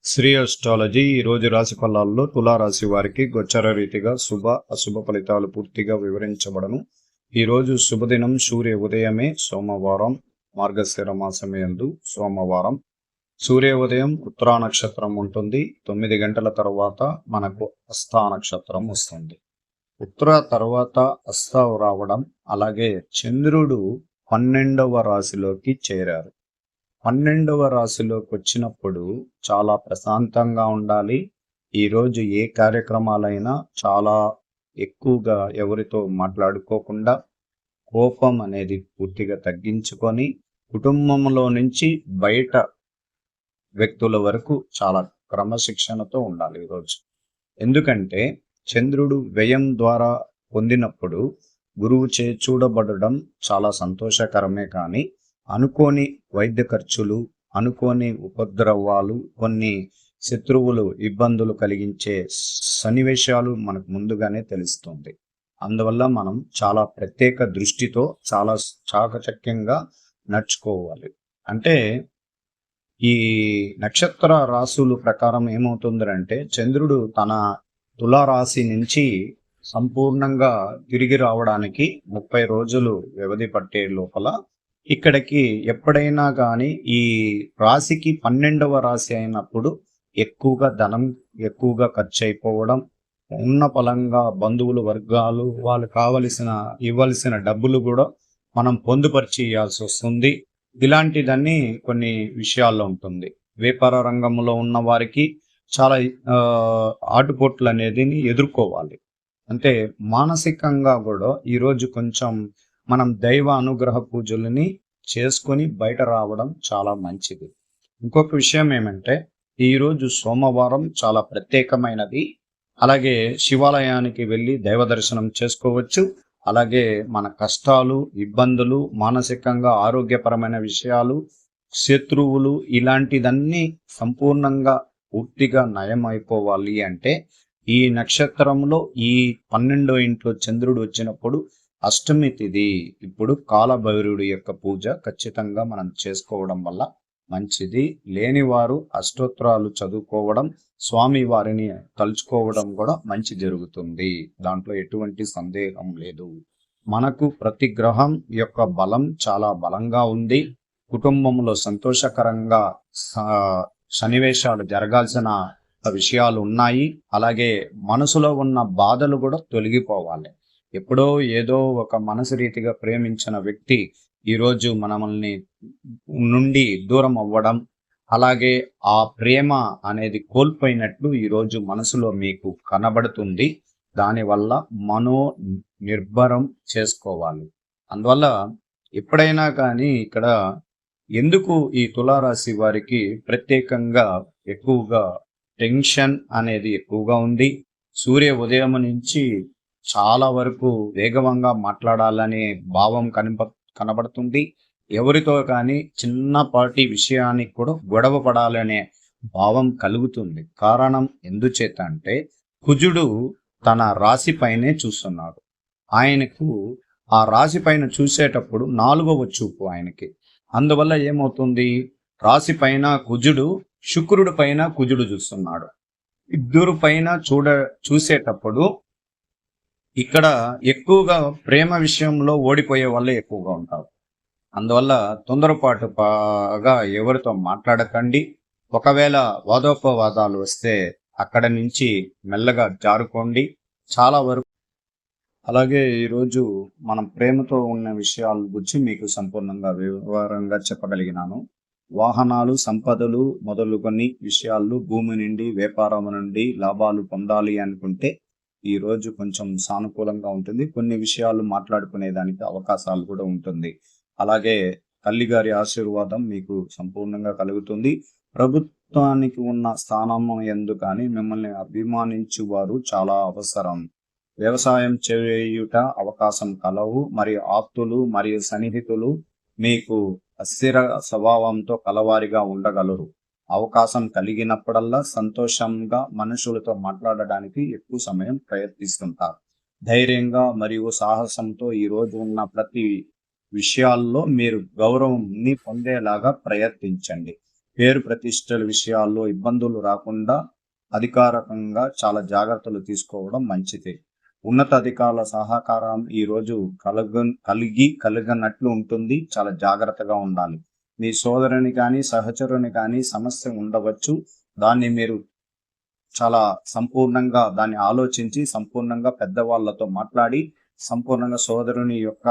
Shri astrology ఈ రోజు రాశి ఫలాల్లో తులారాశి వారికి గోచర రీతిగా శుభ అశుభ ఫలితాలు పూర్తిగా వివరించబడను. ఈ రోజు శుభదినం సూర్య ఉదయమే సోమవారం, మార్గశిర మాసమేందు సోమవారం. సూర్య ఉదయం ఉత్తరా నక్షత్రం ఉంటుంది. 9 గంటల తర్వాత మనకు హస్తా నక్షత్రం వస్తుంది. ఉత్తర తర్వాత హస్తా రావడం, అలాగే చంద్రుడు 12వ రాశిలోకి చేరారు. 12వ రాశిలోకి వచ్చినప్పుడు చాలా ప్రశాంతంగా ఉండాలి. ఈరోజు ఏ కార్యక్రమాలైనా చాలా ఎక్కువగా ఎవరితో మాట్లాడుకోకుండా కోపం అనేది పూర్తిగా తగ్గించుకొని కుటుంబంలో నుంచి బయట వ్యక్తుల వరకు చాలా క్రమశిక్షణతో ఉండాలి ఈరోజు. ఎందుకంటే చంద్రుడు వ్యయం ద్వారా పొందినప్పుడు గురువు చే చూడబడడం చాలా సంతోషకరమే, కానీ అనుకోని వైద్య ఖర్చులు, అనుకోని ఉపద్రవాలు, కొన్ని శత్రువులు ఇబ్బందులు కలిగించే సన్నివేశాలు మనకు ముందుగానే తెలుస్తుంది. అందువల్ల మనం చాలా ప్రత్యేక దృష్టితో చాలా చాకచక్యంగా నడుచుకోవాలి. అంటే ఈ నక్షత్ర రాశుల ప్రకారం ఏమవుతుందంటే చంద్రుడు తన తులారాశి నుంచి సంపూర్ణంగా తిరిగి రావడానికి 30 రోజులు వ్యవధి పట్టే లోపల ఇక్కడికి ఎప్పుడైనా కానీ ఈ రాశికి 12వ రాశి అయినప్పుడు ఎక్కువగా ధనం ఎక్కువగా ఖర్చు అయిపోవడం, ఉన్న పలంగా బంధువులు వర్గాలు వాళ్ళు ఇవ్వాల్సిన డబ్బులు కూడా మనం పొందుపరిచి ఇవ్వాల్సి వస్తుంది. ఇలాంటిదన్నీ కొన్ని విషయాల్లో ఉంటుంది. వ్యాపార రంగంలో ఉన్న వారికి చాలా ఆటుపోట్లు అనేది ఎదుర్కోవాలి. అంటే మానసికంగా కూడా ఈరోజు కొంచెం మనం దైవ అనుగ్రహ పూజలని చేసుకొని బయట రావడం చాలా మంచిది. ఇంకొక విషయం ఏమంటే ఈరోజు సోమవారం చాలా ప్రత్యేకమైనది. అలాగే శివాలయానికి వెళ్ళి దైవ దర్శనం చేసుకోవచ్చు. అలాగే మన కష్టాలు, ఇబ్బందులు, మానసికంగా ఆరోగ్యపరమైన విషయాలు, శత్రువులు ఇలాంటిదన్నీ సంపూర్ణంగా పూర్తిగా నయం అయిపోవాలి అంటే ఈ నక్షత్రంలో ఈ 12వ ఇంట్లో చంద్రుడు వచ్చినప్పుడు అష్టమి తిథి, ఇప్పుడు కాలభైరుడి యొక్క పూజ ఖచ్చితంగా మనం చేసుకోవడం వల్ల మంచిది. లేనివారు అష్టోత్తరాలు చదువుకోవడం, స్వామి వారిని తలుచుకోవడం కూడా మంచి జరుగుతుంది. దాంట్లో ఎటువంటి సందేహం లేదు. మనకు ప్రతి గ్రహం యొక్క బలం చాలా బలంగా ఉంది. కుటుంబంలో సంతోషకరంగా సన్నివేశాలు జరగాల్సిన విషయాలు ఉన్నాయి. అలాగే మనసులో ఉన్న బాధలు కూడా తొలగిపోవాలి. ఎప్పుడో ఏదో ఒక మనసు రీతిగా ప్రేమించిన వ్యక్తి ఈరోజు మనల్ని నుండి దూరం అవ్వడం, అలాగే ఆ ప్రేమ అనేది కోల్పోయినట్లు ఈరోజు మనసులో మీకు కనబడుతుంది. దానివల్ల మనో నిర్భరం చేసుకోవాలి. అందువల్ల ఎప్పుడైనా కానీ ఇక్కడ ఎందుకు ఈ తులారాశి వారికి ప్రత్యేకంగా ఎక్కువగా టెన్షన్ అనేది ఎక్కువగా ఉంది. సూర్య ఉదయం నుంచి చాలా వరకు వేగంగా మాట్లాడాలనే భావం కనబడుతుంది. ఎవరితో కానీ చిన్నపాటి విషయానికి కూడా గొడవ పడాలనే భావం కలుగుతుంది. కారణం ఎందుచేత అంటే కుజుడు తన రాశి పైనే చూస్తున్నాడు. ఆయనకు ఆ రాశి పైన చూసేటప్పుడు 4వ చూపు ఆయనకి. అందువల్ల ఏమవుతుంది, రాశి పైన కుజుడు, శుక్రుడి పైన కుజుడు చూస్తున్నాడు. ఇద్దరు పైన చూసేటప్పుడు ఇక్కడ ఎక్కువగా ప్రేమ విషయంలో ఓడిపోయే వాళ్ళే ఎక్కువగా ఉంటారు. అందువల్ల తొందరపాటుగా ఎవరితో మాట్లాడకండి. ఒకవేళ వాదోపవాదాలు వస్తే అక్కడ నుంచి మెల్లగా జారుకోండి చాలా వరకు. అలాగే ఈరోజు మనం ప్రేమతో ఉన్న విషయాల గురించి మీకు సంపూర్ణంగా వివరంగా చెప్పగలిగినాను. వాహనాలు, సంపదలు మొదలుకొని విషయాలు, భూమి నుండి, వ్యాపారం నుండి లాభాలు పొందాలి అనుకుంటే ఈ రోజు కొంచెం సానుకూలంగా ఉంటుంది. కొన్ని విషయాలు మాట్లాడుకునేదానికి అవకాశాలు కూడా ఉంటుంది. అలాగే తల్లిగారి ఆశీర్వాదం మీకు సంపూర్ణంగా కలుగుతుంది. ప్రభుత్వానికి ఉన్న స్థానం యందు కానీ మిమ్మల్ని అభిమానించు వారు చాలా అవసరం. వ్యవసాయం చేయుట అవకాశం కలవు. మరియు ఆప్తులు మరియు సన్నిహితులు మీకు అస్థిర స్వభావంతో కలవారిగా ఉండగలరు. అవకాశం కలిగినప్పుడల్లా సంతోషంగా మనుషులతో మాట్లాడడానికి ఎక్కువ సమయం ప్రయత్నిస్తుంటారు. ధైర్యంగా మరియు సాహసంతో ఈ రోజు ఉన్న ప్రతి విషయాల్లో మీరు గౌరవంని పొందేలాగా ప్రయత్నించండి. పేరు ప్రతిష్టల విషయాల్లో ఇబ్బందులు రాకుండా అధికారికంగా చాలా జాగ్రత్తలు తీసుకోవడం మంచిది. ఉన్నత అధికారుల సహకారం ఈ రోజు కలిగినట్లు ఉంటుంది. చాలా జాగ్రత్తగా ఉండాలి. మీ సోదరుని కానీ సహచరుని కానీ సమస్య ఉండవచ్చు. దాన్ని మీరు చాలా సంపూర్ణంగా దాన్ని ఆలోచించి సంపూర్ణంగా పెద్దవాళ్లతో మాట్లాడి సంపూర్ణంగా సోదరుని యొక్క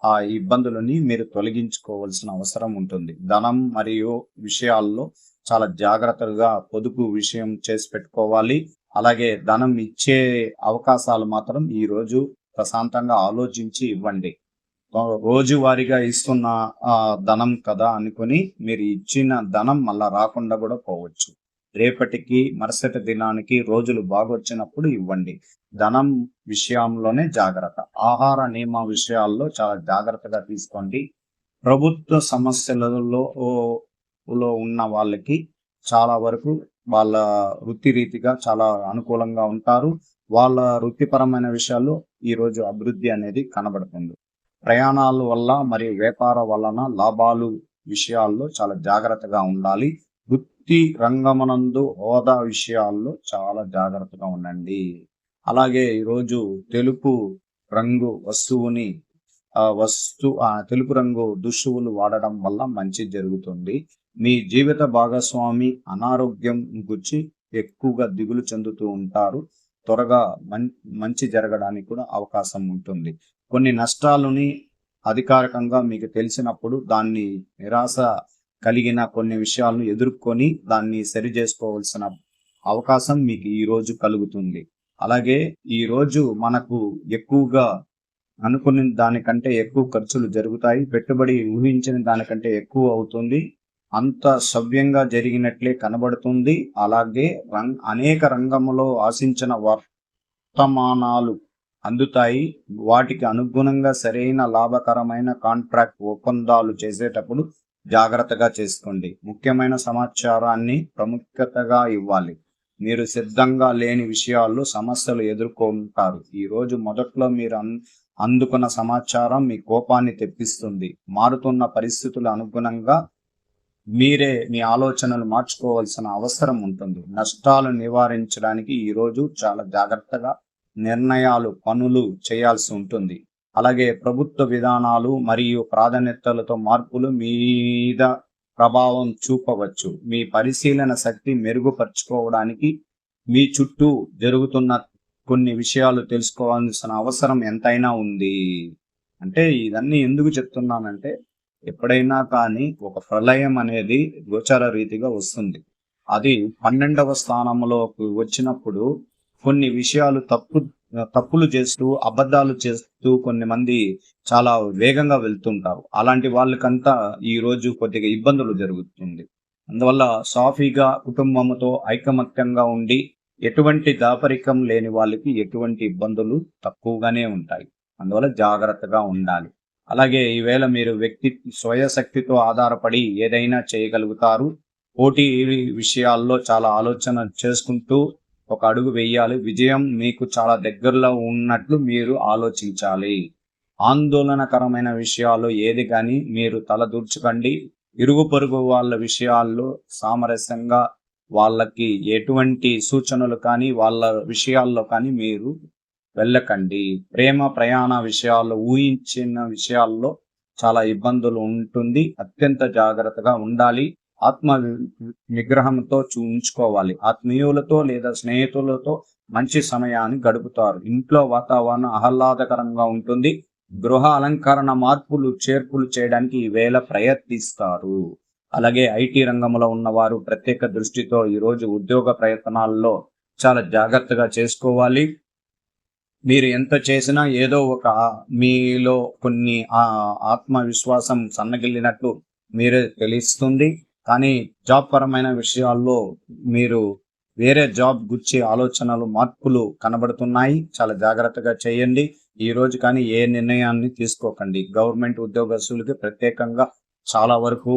ఆ ఇబ్బందులని మీరు తొలగించుకోవాల్సిన అవసరం ఉంటుంది. ధనం మరియు విషయాల్లో చాలా జాగ్రత్తగా పొదుపు విషయం చేసి పెట్టుకోవాలి. అలాగే ధనం ఇచ్చే అవకాశాలు మాత్రం ఈ రోజు ప్రశాంతంగా ఆలోచించి ఇవ్వండి. రోజువారీగా ఇస్తున్న ధనం కదా అనుకుని మీరు ఇచ్చిన ధనం మళ్ళా రాకుండా కూడా పోవచ్చు. రేపటికి మరుసటి దినానికి రోజులు బాగొచ్చినప్పుడు ఇవ్వండి. ధనం విషయంలోనే జాగ్రత్త. ఆహార నియమ విషయాల్లో చాలా జాగ్రత్తగా తీసుకోండి. ప్రభుత్వ సమస్యలలో ఉన్న వాళ్ళకి చాలా వరకు వాళ్ళ వృత్తి రీతిగా చాలా అనుకూలంగా ఉంటారు. వాళ్ళ వృత్తిపరమైన విషయాల్లో ఈరోజు అభివృద్ధి అనేది కనబడుతుంది. ప్రయాణాల వల్ల మరియు వ్యాపార వలన లాభాలు విషయాల్లో చాలా జాగ్రత్తగా ఉండాలి. వృత్తి రంగమనందు హోదా విషయాల్లో చాలా జాగ్రత్తగా ఉండండి. అలాగే ఈరోజు తెలుపు రంగు తెలుపు రంగు దుస్తువులు వాడడం వల్ల మంచి జరుగుతుంది. మీ జీవిత భాగస్వామి అనారోగ్యం గురించి ఎక్కువగా దిగులు చెందుతూ ఉంటారు. త్వరగా మంచి జరగడానికి కూడా అవకాశం ఉంటుంది. కొన్ని నష్టాలని అధికారికంగా మీకు తెలిసినప్పుడు దాన్ని నిరాశ కలిగిన కొన్ని విషయాలను ఎదుర్కొని దాన్ని సరి చేసుకోవాల్సిన అవకాశం మీకు ఈ రోజు కలుగుతుంది. అలాగే ఈ రోజు మనకు ఎక్కువగా అనుకున్న దానికంటే ఎక్కువ ఖర్చులు జరుగుతాయి. పెట్టుబడి ఊహించిన దానికంటే ఎక్కువ అవుతుంది. అంత సవ్యంగా జరిగినట్లే కనబడుతుంది. అలాగే అనేక రంగంలో ఆశించిన వర్తమానాలు అందుతాయి. వాటికి అనుగుణంగా సరైన లాభకరమైన కాంట్రాక్ట్ ఒప్పందాలు చేసేటప్పుడు జాగ్రత్తగా చేసుకోండి. ముఖ్యమైన సమాచారాన్ని ప్రాముఖ్యతగా ఇవ్వాలి. మీరు సిద్ధంగా లేని విషయాల్లో సమస్యలు ఎదుర్కొంటారు. ఈ రోజు మొదట్లో మీరు అందుకున్న సమాచారం మీ కోపాన్ని తెప్పిస్తుంది. మారుతున్న పరిస్థితుల అనుగుణంగా మీరే మీ ఆలోచనలు మార్చుకోవాల్సిన అవసరం ఉంటుంది. నష్టాలు నివారించడానికి ఈ రోజు చాలా జాగ్రత్తగా పనులు చేయాల్సి ఉంటుంది. అలాగే ప్రభుత్వ విధానాలు మరియు ప్రాధాన్యతలతో మార్పులు మీద ప్రభావం చూపవచ్చు. మీ పరిశీలన శక్తి మెరుగుపరుచుకోవడానికి మీ చుట్టూ జరుగుతున్న కొన్ని విషయాలు తెలుసుకోవాల్సిన అవసరం ఎంతైనా ఉంది. అంటే ఇదన్నీ ఎందుకు చెప్తున్నానంటే ఎప్పుడైనా కానీ ఒక ప్రళయం అనేది గోచర రీతిగా వస్తుంది. అది 12వ స్థానంలోకి వచ్చినప్పుడు కొన్ని విషయాలు తప్పులు చేస్తూ అబద్ధాలు చేస్తూ కొన్ని మంది చాలా వేగంగా వెళ్తుంటారు. అలాంటి వాళ్ళకంతా ఈ రోజు కొద్దిగా ఇబ్బందులు జరుగుతుంది. అందువల్ల సాఫీగా కుటుంబంతో ఐకమత్యంగా ఉండి ఎటువంటి దాపరికం లేని వాళ్ళకి ఎటువంటి ఇబ్బందులు తక్కువగానే ఉంటాయి. అందువల్ల జాగ్రత్తగా ఉండాలి. అలాగే ఈవేళ మీరు స్వయశక్తితో ఆధారపడి ఏదైనా చేయగలుగుతారు. పోటీ విషయాల్లో చాలా ఆలోచన చేసుకుంటూ ఒక అడుగు వేయాలి. విజయం మీకు చాలా దగ్గరలో ఉన్నట్లు మీరు ఆలోచించాలి. ఆందోళనకరమైన విషయాల్లో ఏది కానీ మీరు తలదూర్చకండి. ఇరుగు పొరుగు వాళ్ళ విషయాల్లో సామరస్యంగా వాళ్ళకి ఎటువంటి సూచనలు కానీ వాళ్ళ విషయాల్లో కానీ మీరు వెళ్ళకండి. ప్రేమ ప్రయాణ విషయాల్లో ఊహించిన విషయాల్లో చాలా ఇబ్బందులు ఉంటుంది. అత్యంత జాగ్రత్తగా ఉండాలి. ఆత్మ నిగ్రహంతో ఉంచుకోవాలి. ఆత్మీయులతో లేదా స్నేహితులతో మంచి సమయాన్ని గడుపుతారు. ఇంట్లో వాతావరణం ఆహ్లాదకరంగా ఉంటుంది. గృహ అలంకరణ చేర్పులు చేయడానికి ఈవేళ ప్రయత్నిస్తారు. అలాగే ఐటీ రంగంలో ఉన్నవారు ప్రత్యేక దృష్టితో ఈరోజు ఉద్యోగ ప్రయత్నాల్లో చాలా జాగ్రత్తగా చేసుకోవాలి. మీరు ఎంత చేసినా ఏదో ఒక మీలో కొన్ని ఆత్మవిశ్వాసం సన్నగిల్లినట్టు మీరే తెలుస్తుంది. కానీ జాబ్ పరమైన విషయాల్లో మీరు వేరే జాబ్ గురించి మార్పులు కనబడుతున్నాయి. చాలా జాగ్రత్తగా చేయండి. ఈ రోజు కానీ ఏ నిర్ణయాన్ని తీసుకోకండి. గవర్నమెంట్ ఉద్యోగస్తులకి ప్రత్యేకంగా చాలా వరకు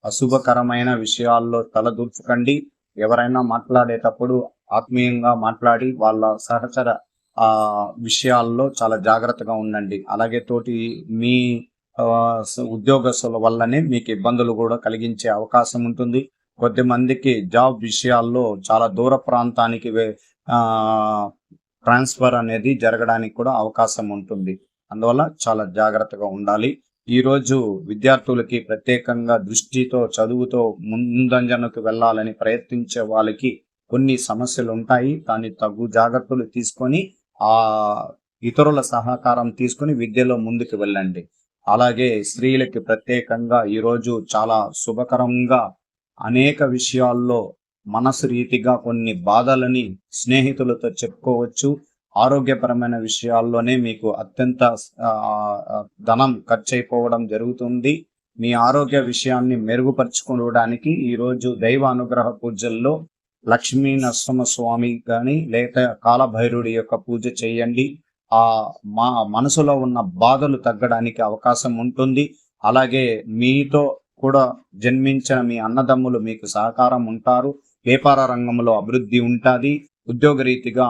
అశుభకరమైన విషయాల్లో తలదూర్చకండి. ఎవరైనా మాట్లాడేటప్పుడు ఆత్మీయంగా మాట్లాడి వాళ్ళ సహచర విషయాల్లో చాలా జాగ్రత్తగా ఉండండి. అలాగే మీ ఉద్యోగస్తుల వల్లనే మీకు ఇబ్బందులు కూడా కలిగించే అవకాశం ఉంటుంది. కొద్దిమందికి జాబ్ విషయాల్లో చాలా దూర ప్రాంతానికి ట్రాన్స్ఫర్ అనేది జరగడానికి కూడా అవకాశం ఉంటుంది. అందువల్ల చాలా జాగ్రత్తగా ఉండాలి. ఈరోజు విద్యార్థులకి ప్రత్యేకంగా దృష్టితో చదువుతో ముందంజనకు వెళ్ళాలని ప్రయత్నించే వాళ్ళకి కొన్ని సమస్యలు ఉంటాయి. కానీ తగు జాగ్రత్తలు తీసుకొని ఆ ఇతరుల సహకారం తీసుకొని విద్యలో ముందుకు వెళ్ళండి. అలాగే స్త్రీలకి ప్రత్యేకంగా ఈరోజు చాలా శుభకరంగా అనేక విషయాల్లో మనసు రీతిగా కొన్ని బాధలని స్నేహితులతో చెప్పుకోవచ్చు. ఆరోగ్యపరమైన విషయాల్లోనే మీకు అత్యంత ధనం ఖర్చు అయిపోవడం జరుగుతుంది. మీ ఆరోగ్య విషయాన్ని మెరుగుపరుచుకోవడానికి ఈరోజు దైవ అనుగ్రహ పూజల్లో లక్ష్మీ నరసింహస్వామి కానీ లేక కాలభైరుడి యొక్క పూజ చేయండి. మా మనసులో ఉన్న బాధలు తగ్గడానికి అవకాశం ఉంటుంది. అలాగే మీతో కూడా జన్మించిన మీ అన్నదమ్ములు మీకు సహకారం ఉంటారు. వ్యాపార రంగంలో అభివృద్ధి ఉంటుంది. ఉద్యోగ రీతిగా